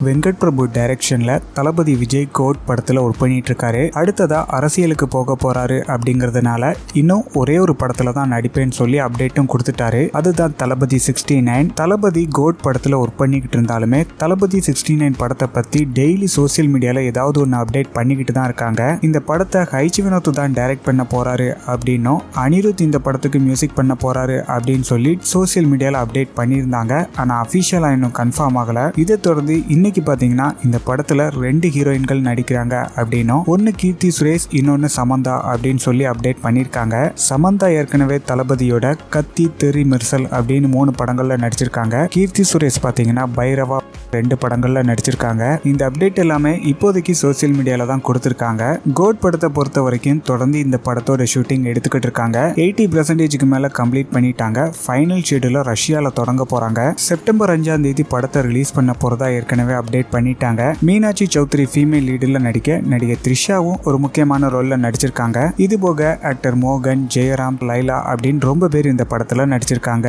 வெங்கட் பிரபு டைரக்ஷன்ல தளபதி விஜய் கோட் படத்துல ஒர்க் பண்ணிட்டு இருக்காரு. அடுத்ததா அரசியலுக்கு போக போறாரு அப்படிங்கறதுனால இன்னும் ஒரே ஒரு படத்துல தான் நடிப்பேன்னு சொல்லி அப்டேட்டும் கொடுத்துட்டாரு. அதுதான் தளபதி 69. தளபதி கோட் படத்துல ஒர்க் பண்ணிக்கிட்டு இருந்தாலுமே தளபதி 69 படத்தை பத்தி டெய்லி சோசியல் மீடியால ஏதாவது ஒன்று அப்டேட் பண்ணிக்கிட்டு தான் இருக்காங்க. இந்த படத்தை ஹைச்சி வினோத் தான் டைரக்ட் பண்ண போறாரு அப்படின்னும் அனிருத் இந்த படத்துக்கு மியூசிக் பண்ண போறாரு அப்படின்னு சொல்லி சோசியல் மீடியால அப்டேட் பண்ணியிருந்தாங்க. ஆனா அபிஷியலா இன்னும் கன்ஃபார்ம் ஆகல. இதை தொடர்ந்து இன்னைக்கு பாத்தீங்கன்னா இந்த படத்துல 2 ஹீரோயின்கள் நடிக்கிறாங்க அப்படின்னும், ஒன்னு கீர்த்தி சுரேஷ், இன்னொன்னு சமந்தா அப்படின்னு சொல்லி அப்டேட் பண்ணிருக்காங்க. சமந்தா ஏற்கனவே தளபதியோட கத்தி, தெறி, மெர்சல் அப்படின்னு 3 படங்கள்ல நடிச்சிருக்காங்க. கீர்த்தி சுரேஷ் பாத்தீங்கன்னா பைரவா 2 படங்கள்ல நடிச்சிருக்காங்க. இந்த அப்டேட் எல்லாமே இப்போதைக்கு சோசியல் மீடியால தான் கொடுத்திருக்காங்க. கோட் படத்தை பொறுத்த வரைக்கும் தொடர்ந்து இந்த படத்தோட ஷூட்டிங் எடுத்துக்கிட்டு இருக்காங்க. 80% மேல கம்ப்ளீட் பண்ணிட்டாங்க. ஃபைனல் ஷெட்யூல ரஷ்யால தொடங்க போறாங்க. செப்டம்பர் 5ஆம் தேதி படத்தை ரிலீஸ் பண்ண போறதா ஏற்கனவே அப்டேட் பண்ணிட்டாங்க. மீனாட்சி சௌத்ரி ஃபீமேல் லீடில் நடிக்க நடிகை த்ரிஷாவும் ஒரு முக்கியமான ரோல்ல நடிச்சிருக்காங்க. இது போக ஆக்டர் மோகன், ஜெயராம், லைலா அப்படின்னு ரொம்ப பேர் இந்த படத்துல நடிச்சிருக்காங்க.